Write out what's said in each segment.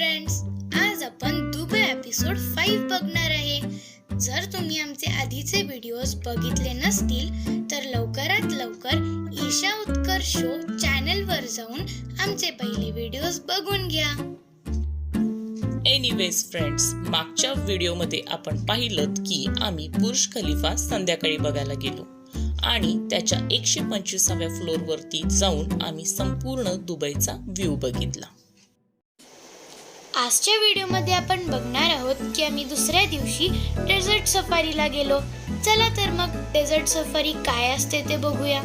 Friends, आज आपण Dubai episode 5 बघणार आहे. जर तुम्ही आमचे आधीचे व्हिडिओज बघितले नसतील तर लवकरात लवकर ईशा उत्कर्ष शो चॅनलवर जाऊन आमचे पहिले व्हिडिओज बघून घ्या. एनिवेज फ्रेंड्स, मागच्या व्हिडिओमध्ये आपण पाहिलं की आम्ही बुर्ज खलिफा संध्याकाळी बघायला गेलो आणि त्याच्या 125व्या फ्लोअरवरती जाऊन आम्ही संपूर्ण दुबईचा व्ह्यू बघितला. आजच्या व्हिडिओमध्ये आपण बघणार आहोत की आम्ही दुसऱ्या दिवशी डेझर्ट सफारीला गेलो. चला तर मग डेझर्ट सफारी काय असते ते बघूया.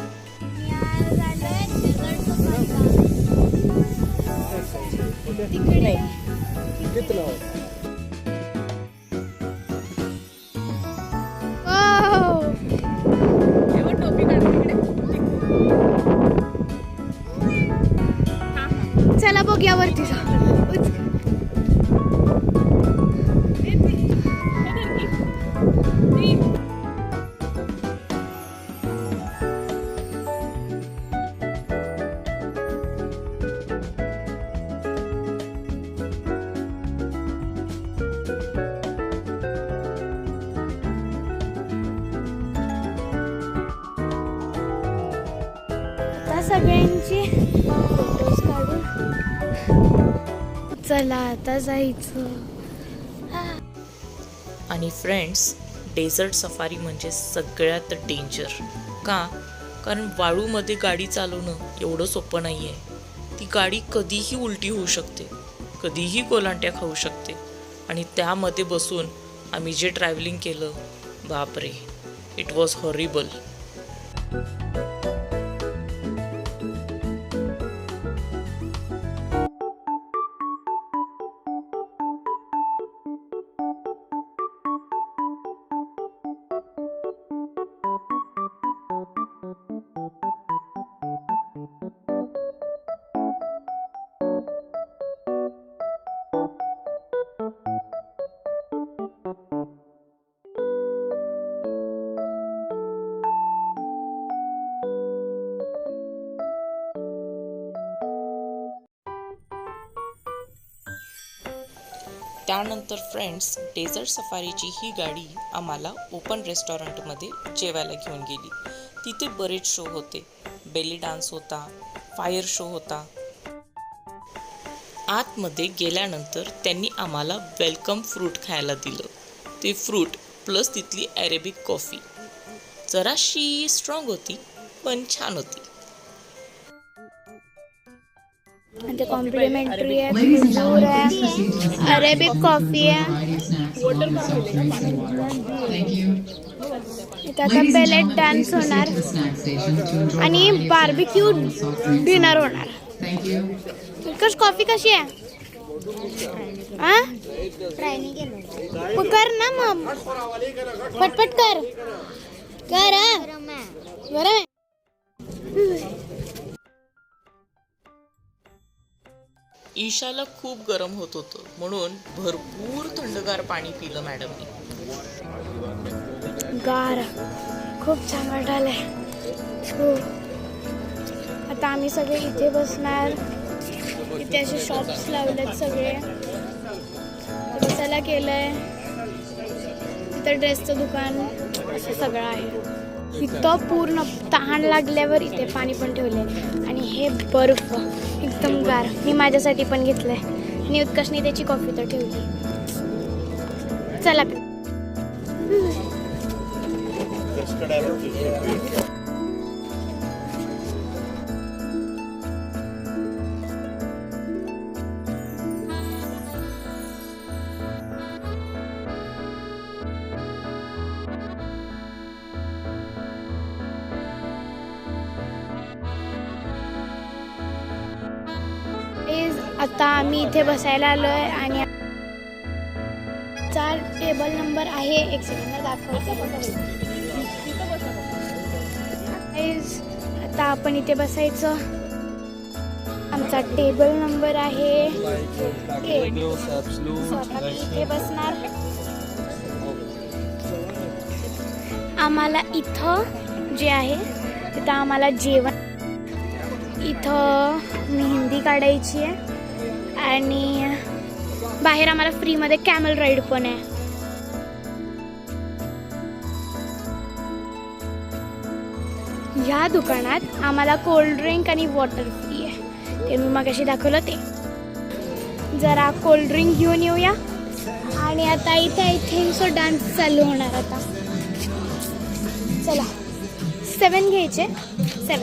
चला बघूया वरती सगळ्यांची फोटोज काढून चला आता जायचं. आणि फ्रेंड्स, डेझर्ट सफारी म्हणजे सगळ्यात डेंजर. कारण वाळूमध्ये गाडी चालवणं एवढं सोपं नाही आहे. ती गाडी कधीही उलटी होऊ शकते, कधीही कोलांट्या खाऊ शकते. आणि त्यामध्ये बसून आम्ही जे ट्रॅव्हलिंग केलं, बापरे, इट वॉज हॉरिबल. त्यानंतर फ्रेंड्स, डेझर्ट सफारीची ही गाडी आम्हाला ओपन रेस्टॉरंटमध्ये जेवायला घेऊन गेली. तिथे बरेच शो होते. बेली डान्स होता, फायर शो होता. आतमध्ये गेल्यानंतर त्यांनी आम्हाला वेलकम फ्रूट खायला दिलं. ते फ्रूट प्लस तिथली अरेबिक कॉफी जराशी स्ट्रॉंग होती पण छान होती. ते कॉम्प्लिमेंटरी आहे, खजूर आहे, अरेबिक कॉफी आहे. इथं आता पेलेट डान्स होणार आणि बार्बिक्यू डिनर होणार. कॉफी कशी आहे? कर ना मग, पटपट कर गरम आहे. ईशाला खूप गरम होत होतं म्हणून भरपूर थंडगार पाणी पिलं मॅडमनी. गार खूप छान वाटायलंय. आता आम्ही सगळे इथे बसणार. इथे असे शॉप्स लावलेत, सगळे बसायला केलंय. इथं ड्रेसचं दुकान असं सगळं आहे. इथं पूर्ण तहान लागल्यावर इथे पाणी पण ठेवले आणि हे बर्फ एकदम गार. मी माझ्यासाठी पण घेतलंय आणि उत्कर्षने त्याची कॉफी तर ठेवली. चला आता आम्ही इथे बसायला आलोय आणि 4 टेबल नंबर आहे. एक सेकंड दाखवते. आता आपण इथे बसायचं. आमचा टेबल नंबर आहे 8. इथे बसणार. आम्हाला इथं जे आहे तिथं आम्हाला जेवण, इथं मेहंदी काढायची आहे आणि बाहेर आम्हाला फ्रीमध्ये कॅमल राईड पण आहे. या दुकानात आम्हाला कोल्ड ड्रिंक आणि वॉटर फ्री आहे. ते मी मगाशी दाखवलं ते. जरा कोल्ड ड्रिंक घेऊन येऊया. आणि आता इथे आय थिंक सो डान्स चालू होणार आता. चला 7 घ्यायचे. 7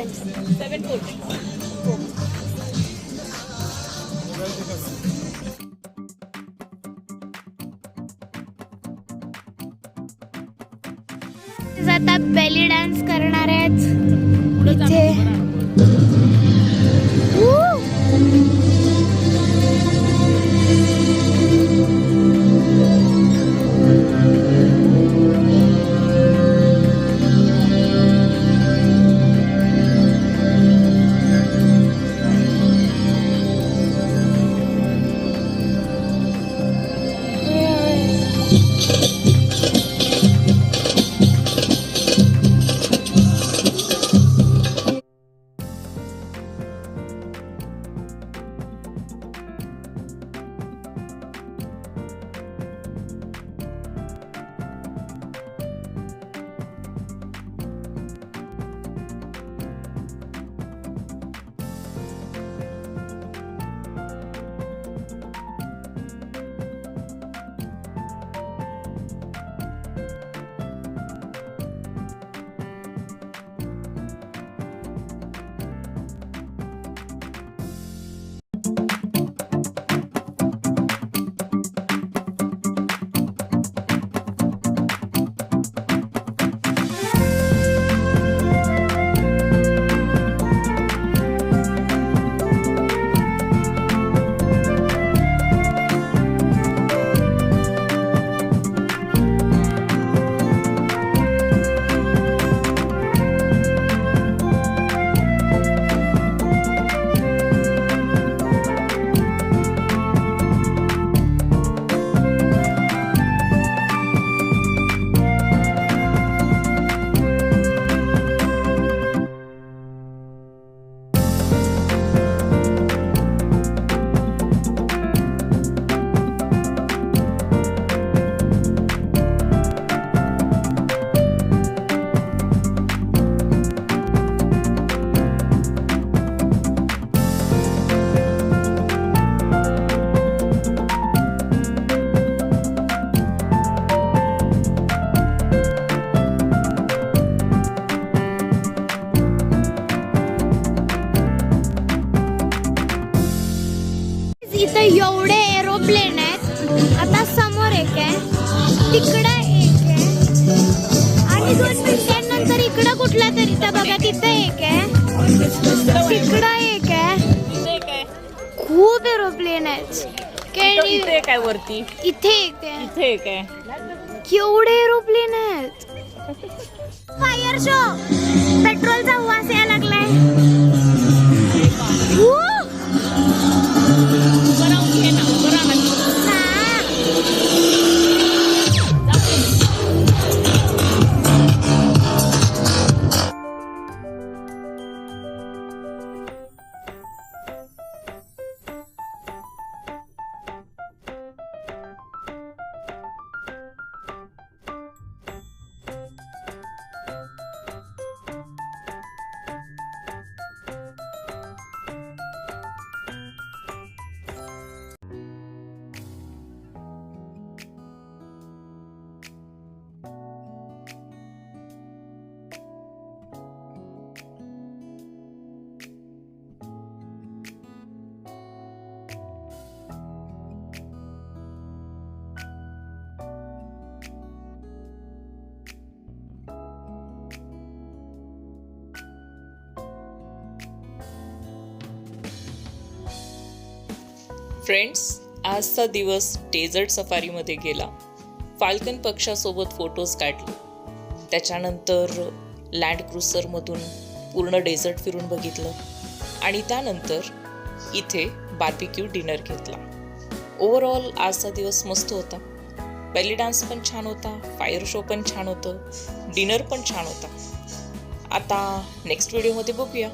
आता बेली डान्स करणार आहेत इथे. एवढे एरोप्लेन आहेत. आता समोर एक आहे, तिकडे एक आहे आणि 2 मिनिटांनंतर इकडं कुठला तरी तर बघा तिथे एक आहे, तिकडं एक आहे. खूप एरोप्लेन आहेत. इथे काय वरती इथे एक आहे, इथे एक आहे. केवढे एरोप्लेन आहेत. Fire show. पेट्रोलचा वास यायला लागलाय. फ्रेंड्स, आजचा दिवस डेझर्ट सफारीमध्ये गेला. फाल्कन पक्षासोबत फोटोज काढले. त्याच्यानंतर लँड क्रुझरमधून पूर्ण डेझर्ट फिरून बघितलं आणि त्यानंतर इथे बार्बिक्यू डिनर घेतला. ओव्हरऑल आजचा दिवस मस्त होता. बेली डान्स पण छान होता, फायर शो पण छान होतं, डिनर पण छान होता. आता नेक्स्ट व्हिडिओमध्ये बघूया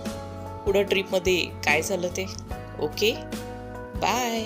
पुढं ट्रिपमध्ये काय झालं ते. Okay, bye.